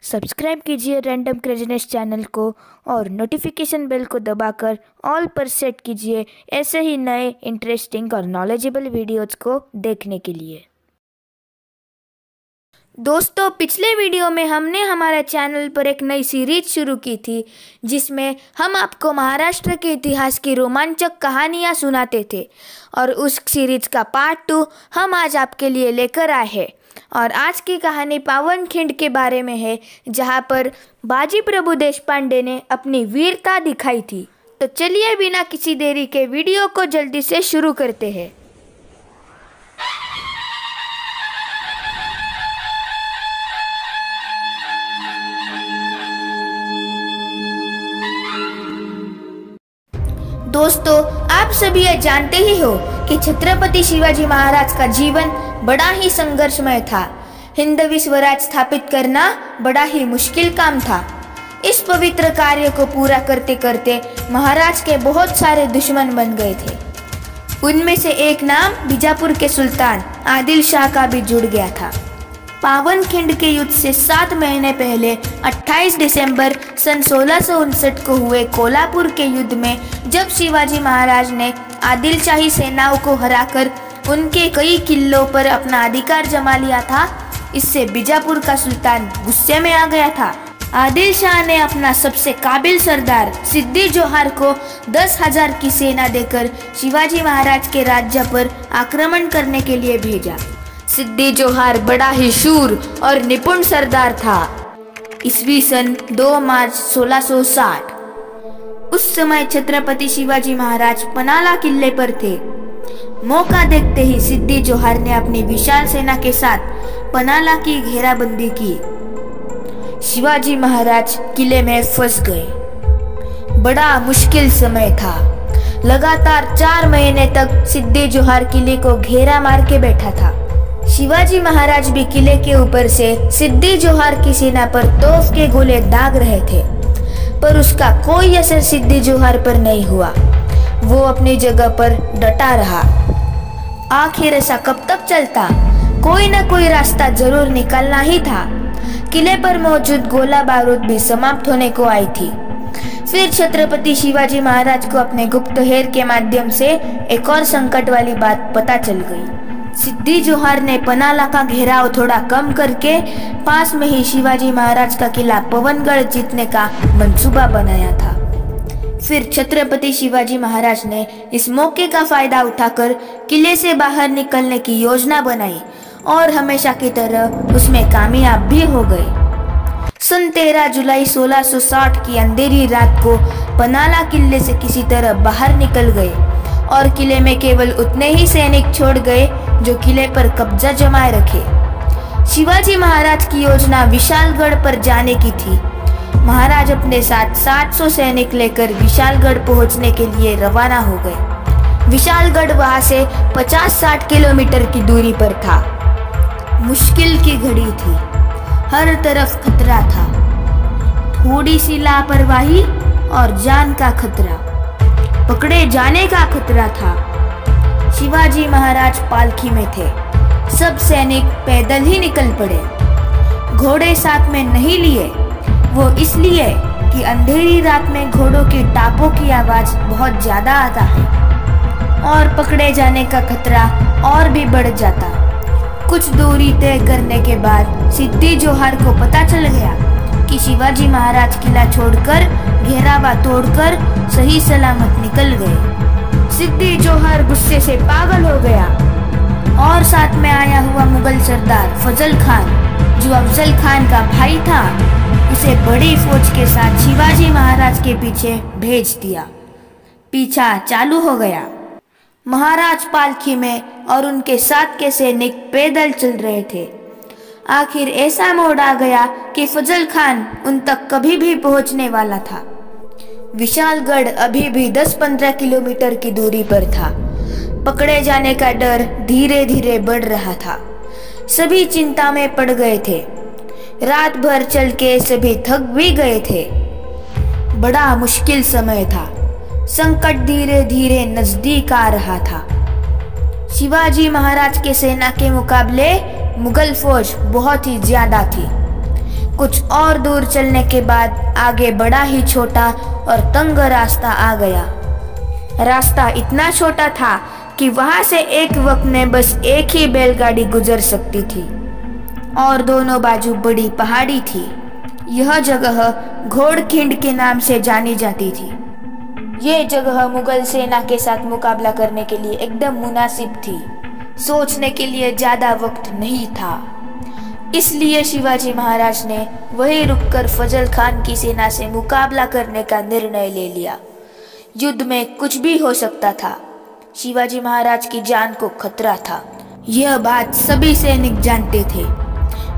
Subscribe कीजिए random craziness channel को और नोटिफिकेशन बेल को दबाकर ऑल पर सेट कीजिए ऐसे ही नए इंटरेस्टिंग और नॉलेजेबल वीडियोज़ को देखने के लिए। दोस्तों, पिछले वीडियो में हमने हमारे चैनल पर एक नई सीरीज शुरू की थी जिसमें हम आपको महाराष्ट्र के इतिहास की रोमांचक कहानियाँ सुनाते थे और उस सीरीज का पार्ट 2 हम आज आपके लिए लेकर आए हैं। और आज की कहानी पावनखिंड के बारे में है, जहां पर बाजी प्रभु देशपांडे ने अपनी वीरता दिखाई थी। तो चलिए बिना किसी देरी के वीडियो को जल्दी से शुरू करते हैं। दोस्तों, आप सभी ये जानते ही हो कि छत्रपति शिवाजी महाराज का जीवन बड़ा ही संघर्षमय था। हिंदवी स्वराज स्थापित करना बड़ा ही मुश्किल काम था। इस पवित्र कार्य को पूरा करते करते महाराज के बहुत सारे दुश्मन बन गए थे। उनमें से एक नाम बीजापुर के सुल्तान आदिल शाह का भी जुड़ गया था। पावनखिंड के युद्ध से 7 महीने पहले 28 दिसंबर सन 1659 को हुए कोल्हापुर के युद्ध में जब शिवाजी महाराज ने आदिल शाही सेनाओं को हराकर उनके कई किलों पर अपना अधिकार जमा लिया था, इससे बीजापुर का सुल्तान गुस्से में आ गया था। आदिल शाह ने अपना सबसे काबिल सरदार सिद्दी जोहर को 10,000 की सेना देकर शिवाजी महाराज के राज्य पर आक्रमण करने के लिए भेजा। सिद्दी जोहर बड़ा ही शूर और निपुण सरदार था। ईस्वी सन 2 मार्च 1660। उस समय छत्रपति शिवाजी महाराज पनाला किले पर थे। मौका देखते ही सिद्दी जोहर ने अपनी विशाल सेना के साथ पनाला की घेराबंदी की। शिवाजी महाराज किले में फंस गए। बड़ा मुश्किल समय था। लगातार 4 महीने तक सिद्दी जोहर किले को घेरा मार के बैठा था। शिवाजी महाराज भी किले के ऊपर से सिद्दी जोहर की सेना पर तोफ के गोले दाग रहे थे, पर उसका कोई असर सिद्दी जोहर पर नहीं हुआ। वो अपनी जगह पर डटा रहा। आखिर ऐसा कब तक चलता? कोई न कोई रास्ता जरूर निकालना ही था। किले पर मौजूद गोला बारूद भी समाप्त होने को आई थी। फिर छत्रपति शिवाजी महाराज को अपने गुप्तहेर के माध्यम से एक और संकट वाली बात पता चल गई। सिद्दी जोहर ने पनाला का घेराव थोड़ा कम करके पास में ही शिवाजी महाराज का किला पवनगढ़ जीतने का मंसूबा बनाया था। फिर छत्रपति शिवाजी महाराज ने इस मौके का फायदा उठाकर किले से बाहर निकलने की योजना बनाई और हमेशा की तरह उसमें कामयाब भी हो गए। सन 13 जुलाई 1660 की अंधेरी रात को पनाला किले से किसी तरह बाहर निकल गए और किले में केवल उतने ही सैनिक छोड़ गए जो किले पर कब्जा जमाए रखे। शिवाजी महाराज की योजना विशालगढ़ पर जाने की थी। महाराज अपने साथ 700 सैनिक लेकर विशालगढ़ पहुंचने के लिए रवाना हो गए। विशालगढ़ वहां से 50-60 किलोमीटर की दूरी पर था। मुश्किल की घड़ी थी। हर तरफ खतरा था। थोड़ी सी लापरवाही और जान का खतरा, पकड़े जाने का खतरा था। शिवाजी महाराज पालकी में थे। सब सैनिक पैदल ही निकल पड़े। घोड़े साथ में नहीं लिए, वो इसलिए कि अंधेरी रात में घोड़ों की टापों की आवाज बहुत ज्यादा आता है और पकड़े जाने का खतरा और भी बढ़ जाता। कुछ दूरी तय करने के बाद सिद्दी जोहर को पता चल गया कि शिवाजी महाराज किला छोड़कर घेरावा तोड़कर सही सलामत निकल गए। सिद्दी जोहर गुस्से से पागल हो गया और साथ में आया हुआ मुगल सरदार फजल खान, जो अफजल खान का भाई था, उसे बड़ी फौज के साथ शिवाजी महाराज के पीछे भेज दिया। पीछा चालू हो गया। महाराज पालकी में और उनके साथ के सैनिक पैदल चल रहे थे। आखिर ऐसा मोड़ आ गया कि फजल खान उन तक कभी भी पहुंचने वाला था। विशालगढ़ अभी भी 10-15 किलोमीटर की दूरी पर था। पकड़े जाने का डर धीरे धीरे बढ़ रहा था। सभी चिंता में पड़ गए थे। रात भर चल के सभी थक भी गए थे। बड़ा मुश्किल समय था। संकट धीरे धीरे नजदीक आ रहा था। शिवाजी महाराज के सेना के मुकाबले मुगल फौज बहुत ही ज्यादा थी। कुछ और दूर चलने के बाद आगे बड़ा ही छोटा और तंग रास्ता आ गया। रास्ता इतना छोटा था कि वहां से एक वक्त में बस एक ही बैलगाड़ी गुजर सकती थी और दोनों बाजू बड़ी पहाड़ी थी। यह जगह घोड़खिंड के नाम से जानी जाती थी। ये जगह मुगल सेना के साथ मुकाबला करने के लिए एकदम मुनासिब थी। सोचने के लिए ज्यादा वक्त नहीं था, इसलिए शिवाजी महाराज ने वहीं रुककर फजल खान की सेना से मुकाबला करने का निर्णय ले लिया। युद्ध में कुछ भी हो सकता था। शिवाजी महाराज की जान को खतरा था। यह बात सभी सैनिक जानते थे।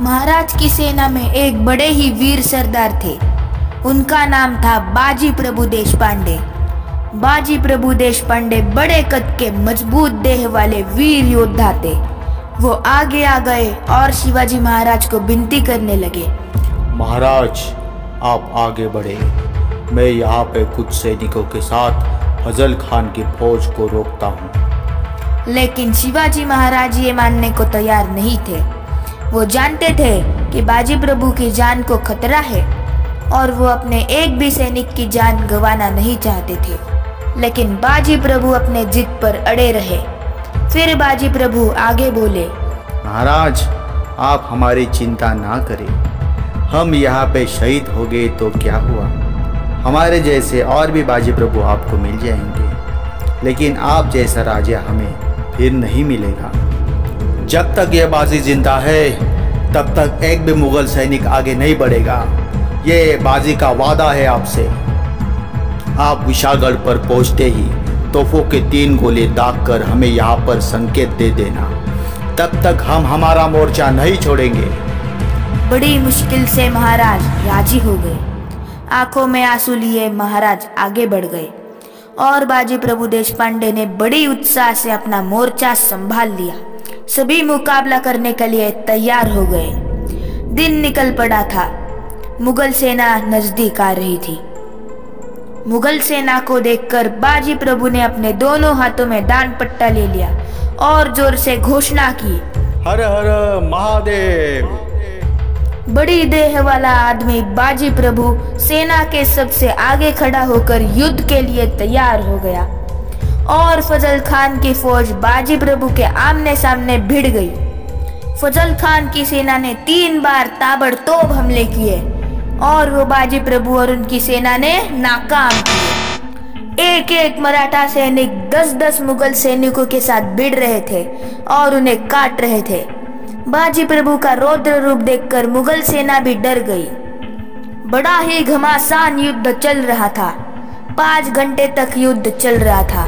महाराज की सेना में एक बड़े ही वीर सरदार थे। उनका नाम था बाजी प्रभु देशपांडे। बाजी प्रभु देशपांडे बड़े कद के मजबूत देह वाले वीर योद्धा थे। वो आगे आ गए और शिवाजी महाराज को विनती करने लगे, महाराज आप आगे बढ़े, मैं यहाँ पे कुछ सैनिकों के साथ फजल खान की फौज को रोकता हूँ। लेकिन शिवाजी महाराज ये मानने को तैयार नहीं थे। वो जानते थे कि बाजी प्रभु की जान को खतरा है और वो अपने एक भी सैनिक की जान गंवाना नहीं चाहते थे। लेकिन बाजी प्रभु अपने जिद पर अड़े रहे। फिर बाजी प्रभु आगे बोले, महाराज आप हमारी चिंता ना करें, हम यहाँ पे शहीद हो गए तो क्या हुआ, हमारे जैसे और भी बाजी प्रभु आपको मिल जाएंगे, लेकिन आप जैसा राजा हमें फिर नहीं मिलेगा। जब तक यह बाजी जिंदा है तब तक एक भी मुगल सैनिक आगे नहीं बढ़ेगा। ये बाजी का वादा है आपसे। आप विशालगढ़ पर पहुंचते ही तोपों के 3 गोले दाग कर हमें यहाँ पर संकेत दे देना, तब तक हम हमारा मोर्चा नहीं छोड़ेंगे। बड़ी मुश्किल से महाराज राजी हो गए। आंखों में आंसू लिए महाराज आगे बढ़ गए और बाजी प्रभु देशपांडे ने बड़ी उत्साह से अपना मोर्चा संभाल लिया। सभी मुकाबला करने के लिए तैयार हो गए। दिन निकल पड़ा था। मुगल सेना नजदीक आ रही थी। मुगल सेना को देखकर बाजी प्रभु ने अपने दोनों हाथों में दान पट्टा ले लिया और जोर से घोषणा की, हर हर महादेव। बड़ी देह वाला आदमी बाजी प्रभु सेना के सबसे आगे खड़ा होकर युद्ध के लिए तैयार हो गया और फजल खान की फौज बाजी प्रभु के आमने सामने भिड़ गई। फजल खान की सेना ने 3 बार ताबड़तोड़ हमले किए और वो बाजी प्रभु और उनकी सेना ने नाकाम किए। एक एक मराठा सैनिक 10-10 मुगल सैनिकों के साथ भिड़ रहे थे और उन्हें काट रहे थे। बाजी प्रभु का रौद्र रूप देखकर मुगल सेना भी डर गई। बड़ा ही घमासान युद्ध चल रहा था। 5 घंटे तक युद्ध चल रहा था।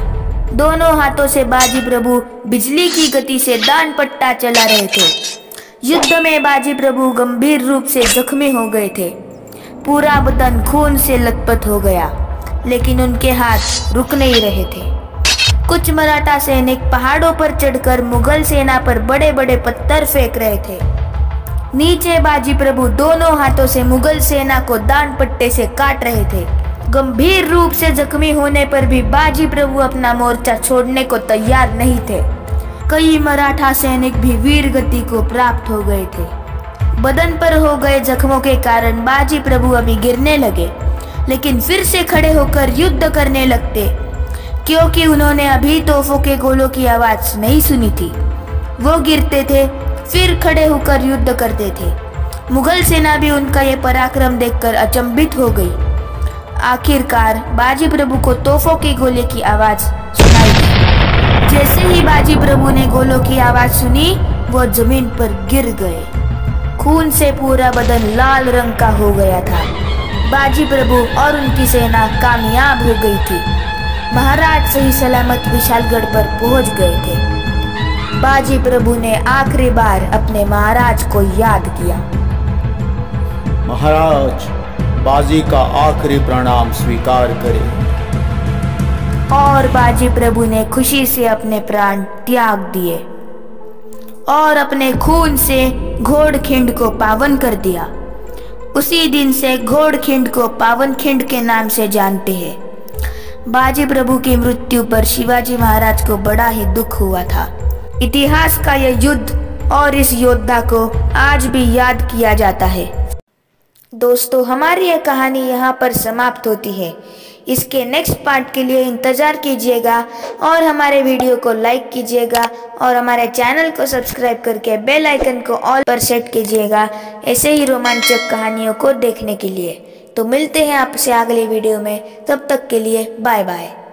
दोनों हाथों से बाजी प्रभु बिजली की गति से दान पट्टा चला रहे थे। युद्ध में बाजी प्रभु गंभीर रूप से जख्मी हो गए थे। पूरा बदन खून से लथपथ हो गया, लेकिन उनके हाथ रुक नहीं रहे थे। कुछ मराठा सैनिक पहाड़ों पर चढ़कर मुगल सेना पर बड़े बड़े पत्थर फेंक रहे थे। नीचे बाजी प्रभु दोनों हाथों से मुगल सेना को दान पट्टे से काट रहे थे। गंभीर रूप से जख्मी होने पर भी बाजी प्रभु अपना मोर्चा छोड़ने को तैयार नहीं थे। कई मराठा सैनिक भी वीर गति को प्राप्त हो गए थे। बदन पर हो गए जख्मों के कारण बाजी प्रभु अभी गिरने लगे, लेकिन फिर से खड़े होकर युद्ध करने लगते, क्योंकि उन्होंने अभी तोपों के गोलों की आवाज नहीं सुनी थी। वो गिरते थे, फिर खड़े होकर युद्ध करते थे। मुगल सेना भी उनका ये पराक्रम देखकर अचंभित हो गई। आखिरकार बाजी प्रभु को तोपों के गोले की आवाज सुनाई दी। जैसे ही बाजी प्रभु ने गोलों की आवाज सुनी, वो जमीन पर गिर गए। खून से पूरा बदन लाल रंग का हो गया था। बाजी प्रभु और उनकी सेना कामयाब हो गई थी। महाराज सही सलामत विशालगढ़ पर पहुंच गए थे। बाजी प्रभु ने आखिरी बार अपने महाराज को याद किया। महाराज, बाजी का आखिरी प्रणाम स्वीकार करें। और बाजी प्रभु ने खुशी से अपने प्राण त्याग दिए और अपने खून से घोड़खिंड को पावन कर दिया। उसी दिन से घोड़खिंड को पावनखिंड के नाम से जानते हैं। बाजी प्रभु की मृत्यु पर शिवाजी महाराज को बड़ा ही दुख हुआ था। इतिहास का यह युद्ध और इस योद्धा को आज भी याद किया जाता है। दोस्तों, हमारी यह कहानी यहाँ पर समाप्त होती है। इसके नेक्स्ट पार्ट के लिए इंतज़ार कीजिएगा और हमारे वीडियो को लाइक कीजिएगा और हमारे चैनल को सब्सक्राइब करके बेल आइकन को ऑल पर सेट कीजिएगा ऐसे ही रोमांचक कहानियों को देखने के लिए। तो मिलते हैं आपसे अगले वीडियो में, तब तक के लिए बाय बाय।